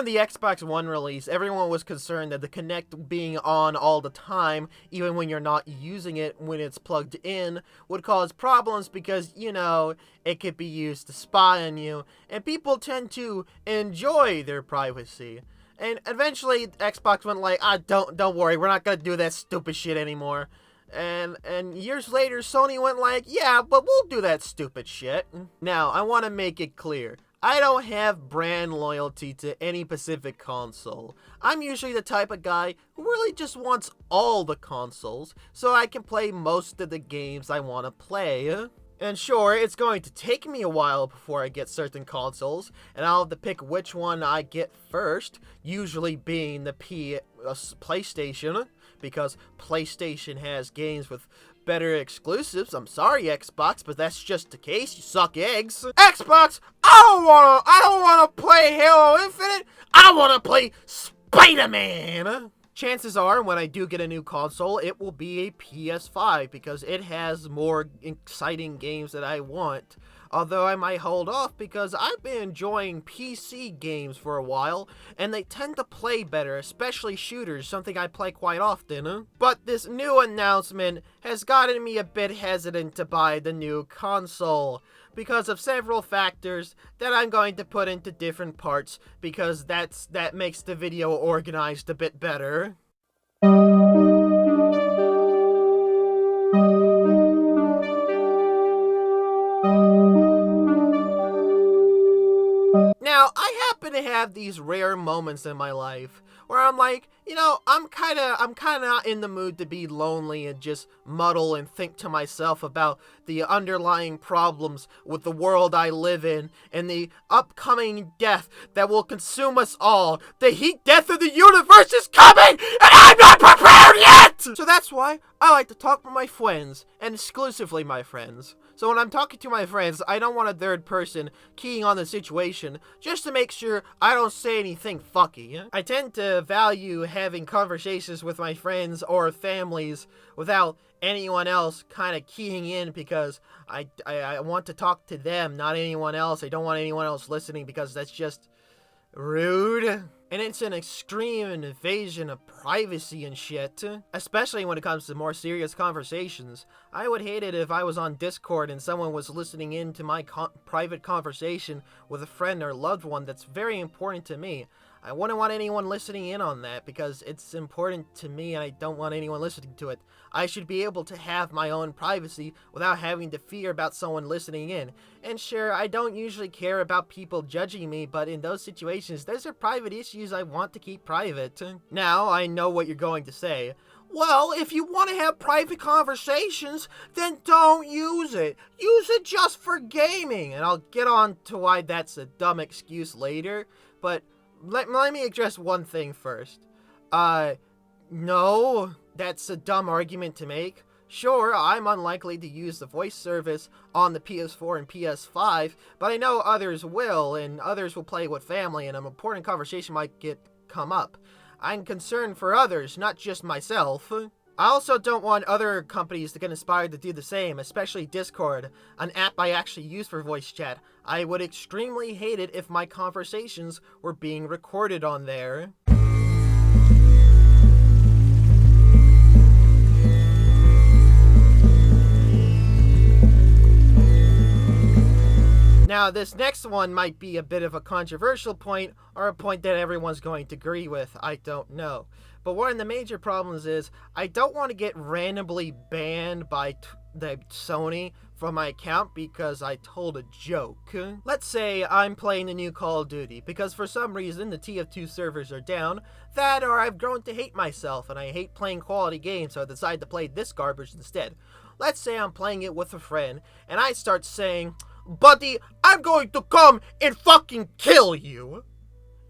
when the Xbox One released, everyone was concerned that the Kinect being on all the time, even when you're not using it when it's plugged in, would cause problems because, you know, it could be used to spy on you, and people tend to enjoy their privacy. And eventually, Xbox went like, don't worry, we're not gonna do that stupid shit anymore. And years later, Sony went like, yeah, but we'll do that stupid shit. Now, I want to make it clear. I don't have brand loyalty to any specific console. I'm usually the type of guy who really just wants all the consoles, so I can play most of the games I want to play. And sure, it's going to take me a while before I get certain consoles, and I'll have to pick which one I get first, usually being the PlayStation, because PlayStation has games with better exclusives. I'm sorry, Xbox, but that's just the case. You suck eggs. Xbox, I don't wanna play Halo Infinite. I wanna play Spider-Man. Chances are, when I do get a new console, it will be a PS5 because it has more exciting games that I want. Although I might hold off because I've been enjoying PC games for a while, and they tend to play better, especially shooters, something I play quite often. But this new announcement has gotten me a bit hesitant to buy the new console, because of several factors that I'm going to put into different parts, because that makes the video organized a bit better. Now, I happen to have these rare moments in my life where I'm like, you know, I'm kind of not in the mood to be lonely and just muddle and think to myself about the underlying problems with the world I live in and the upcoming death that will consume us all. The heat death of the universe is coming, and I'm not prepared yet! So that's why I like to talk with my friends, and exclusively my friends. So when I'm talking to my friends, I don't want a third person keying on the situation, just to make sure I don't say anything fucky. I tend to value having conversations with my friends or families without anyone else kind of keying in, because I want to talk to them, not anyone else. I don't want anyone else listening because that's just rude. And it's an extreme invasion of privacy and shit, especially when it comes to more serious conversations. I would hate it if I was on Discord and someone was listening in to my private conversation with a friend or loved one that's very important to me. I wouldn't want anyone listening in on that because it's important to me and I don't want anyone listening to it. I should be able to have my own privacy without having to fear about someone listening in. And sure, I don't usually care about people judging me, but in those situations, those are private issues I want to keep private. Now, I know what you're going to say. Well, if you want to have private conversations, then don't use it. Use it just for gaming. And I'll get on to why that's a dumb excuse later, but let me address one thing first. No, that's a dumb argument to make. Sure, I'm unlikely to use the voice service on the PS4 and PS5, but I know others will, and others will play with family, and an important conversation might come up. I'm concerned for others, not just myself. I also don't want other companies to get inspired to do the same, especially Discord, an app I actually use for voice chat. I would extremely hate it if my conversations were being recorded on there. Now, this next one might be a bit of a controversial point, or a point that everyone's going to agree with, I don't know. But one of the major problems is, I don't want to get randomly banned by the Sony from my account because I told a joke. Let's say I'm playing the new Call of Duty, because for some reason the TF2 servers are down, that or I've grown to hate myself and I hate playing quality games, so I decide to play this garbage instead. Let's say I'm playing it with a friend, and I start saying, "Buddy, I'm going to come and fucking kill you,"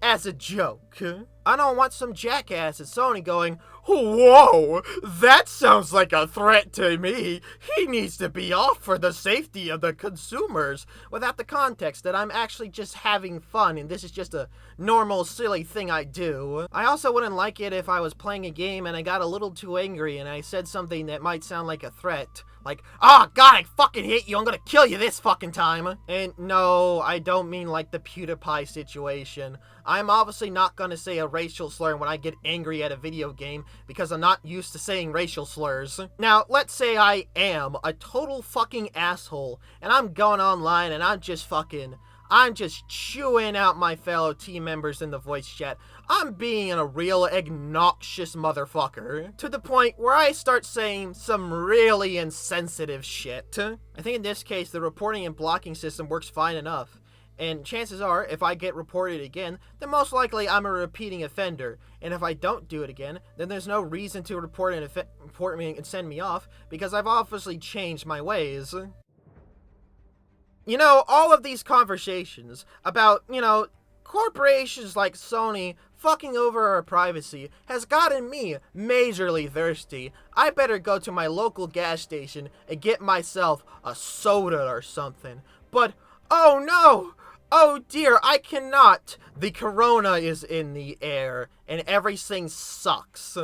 as a joke. I don't want some jackass at Sony going, "Whoa, that sounds like a threat to me. He needs to be off for the safety of the consumers," without the context that I'm actually just having fun and this is just a normal, silly thing I do. I also wouldn't like it if I was playing a game and I got a little too angry and I said something that might sound like a threat, Like, oh god, I fucking hate you, I'm gonna kill you this fucking time. And no, I don't mean like the PewDiePie situation. I'm obviously not gonna say a racial slur when I get angry at a video game because I'm not used to saying racial slurs. Now, let's say I am a total fucking asshole and I'm going online and I'm just chewing out my fellow team members in the voice chat. I'm being a real obnoxious motherfucker, to the point where I start saying some really insensitive shit. I think in this case, the reporting and blocking system works fine enough. And chances are, if I get reported again, then most likely I'm a repeating offender. And if I don't do it again, then there's no reason to report me and send me off, because I've obviously changed my ways. You know, all of these conversations about, corporations like Sony fucking over our privacy has gotten me majorly thirsty. I better go to my local gas station and get myself a soda or something. But, oh no! Oh dear, I cannot! The corona is in the air, and everything sucks.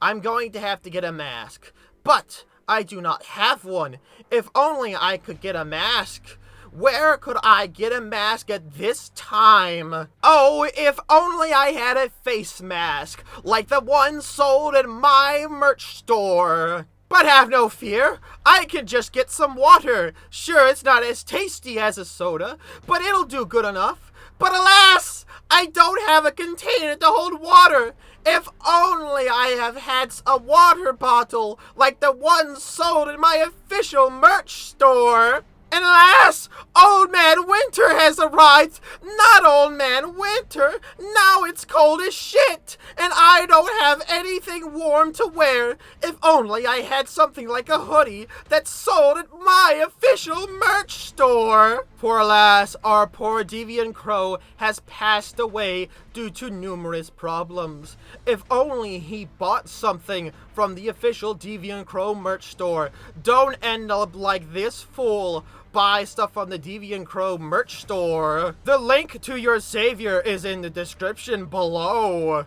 I'm going to have to get a mask. But I do not have one. If only I could get a mask. Where could I get a mask at this time? Oh, if only I had a face mask, like the one sold in my merch store. But have no fear, I can just get some water. Sure, it's not as tasty as a soda, but it'll do good enough. But alas, I don't have a container to hold water. If only I have had a water bottle, like the one sold in my official merch store. And alas, Old Man Winter has arrived! Not Old Man Winter! Now it's cold as shit! And I don't have anything warm to wear! If only I had something like a hoodie that's sold at my official merch store! For alas, our poor Deviant Crow has passed away due to numerous problems. If only he bought something from the official Deviant Crow merch store. Don't end up like this fool. Buy stuff from the Deviant Crow merch store. The link to your savior is in the description below.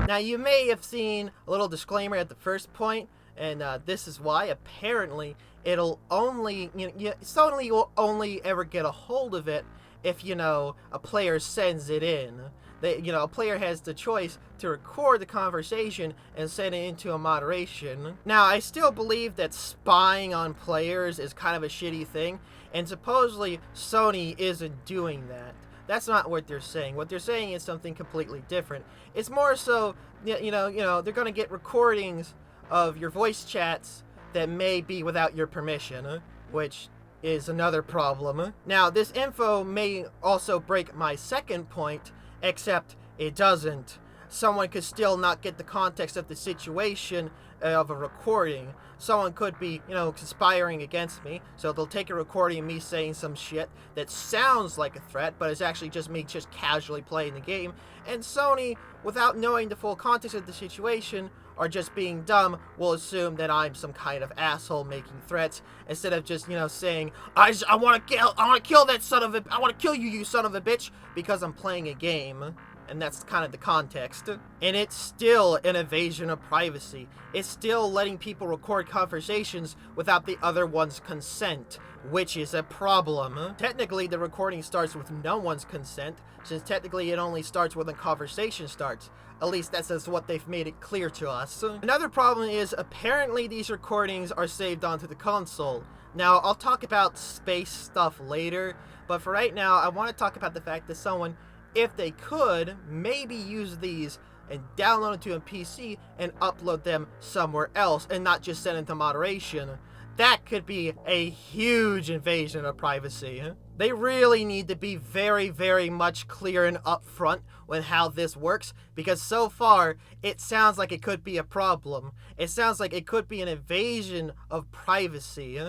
Now, you may have seen a little disclaimer at the first point, and this is why. Apparently, it'll only, Sony will only ever get a hold of it if, a player sends it in. A player has the choice to record the conversation and send it into a moderation. Now, I still believe that spying on players is kind of a shitty thing, and supposedly Sony isn't doing that. That's not what they're saying. What they're saying is something completely different. It's more so, they're gonna get recordings of your voice chats that may be without your permission, which is another problem. Now, this info may also break my second point, except it doesn't. Someone could still not get the context of the situation of a recording. Someone could be, conspiring against me, so they'll take a recording of me saying some shit that sounds like a threat, but it's actually just me just casually playing the game, and Sony, without knowing the full context of the situation, or just being dumb, will assume that I'm some kind of asshole making threats, instead of just, saying, I want to kill that son of a, I want to kill you, you son of a bitch, because I'm playing a game. And that's kind of the context. And it's still an invasion of privacy. It's still letting people record conversations without the other one's consent, which is a problem. Technically, the recording starts with no one's consent, since technically it only starts when the conversation starts. At least that's just what they've made it clear to us. Another problem is, apparently these recordings are saved onto the console. Now, I'll talk about space stuff later, but for right now, I want to talk about the fact that someone, if they could, maybe use these and download it to a PC and upload them somewhere else and not just send it to moderation. That could be a huge invasion of privacy. They really need to be very, very much clear and upfront with how this works, because so far, it sounds like it could be a problem. It sounds like it could be an invasion of privacy.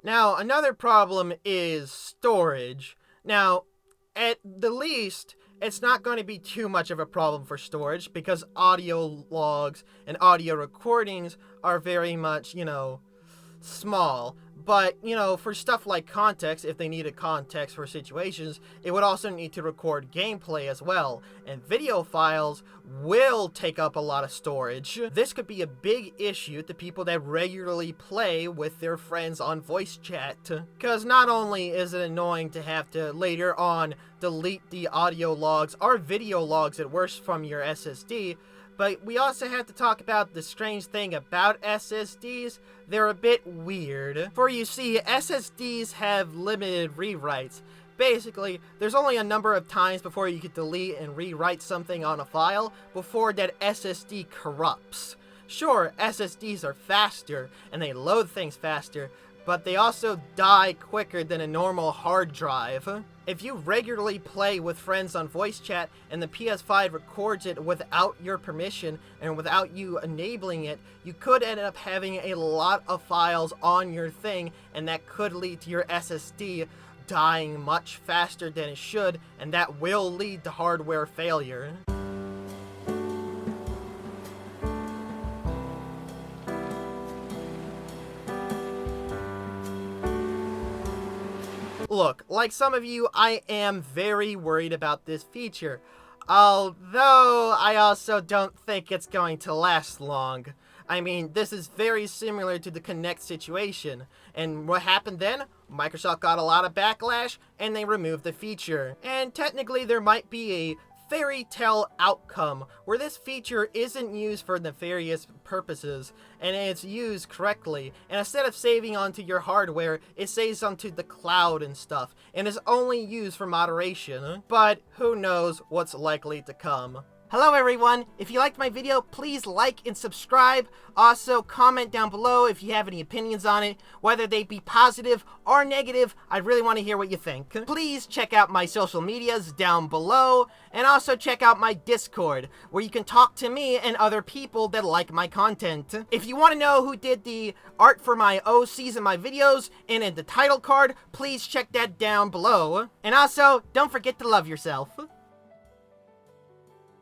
Now, another problem is storage. Now, at the least, it's not going to be too much of a problem for storage because audio logs and audio recordings are very much, small. But, for stuff like context, if they needed context for situations, it would also need to record gameplay as well. And video files will take up a lot of storage. This could be a big issue to people that regularly play with their friends on voice chat. Because not only is it annoying to have to later on delete the audio logs or video logs at worst from your SSD, but we also have to talk about the strange thing about SSDs. They're a bit weird. For you see, SSDs have limited rewrites. Basically, there's only a number of times before you can delete and rewrite something on a file before that SSD corrupts. Sure, SSDs are faster and they load things faster, but they also die quicker than a normal hard drive. If you regularly play with friends on voice chat and the PS5 records it without your permission and without you enabling it, you could end up having a lot of files on your thing, and that could lead to your SSD dying much faster than it should, and that will lead to hardware failure. Look, like some of you, I am very worried about this feature, although I also don't think it's going to last long. I mean, this is very similar to the Kinect situation, and what happened then? Microsoft got a lot of backlash, and they removed the feature. And technically, there might be a fairy tale outcome where this feature isn't used for nefarious purposes and it's used correctly, and instead of saving onto your hardware, it saves onto the cloud and stuff and is only used for moderation. But who knows what's likely to come. Hello everyone, if you liked my video, please like and subscribe. Also, comment down below if you have any opinions on it, whether they be positive or negative. I really want to hear what you think. Please check out my social medias down below, and also check out my Discord, where you can talk to me and other people that like my content. If you want to know who did the art for my OCs in my videos and in the title card, please check that down below. And also, don't forget to love yourself.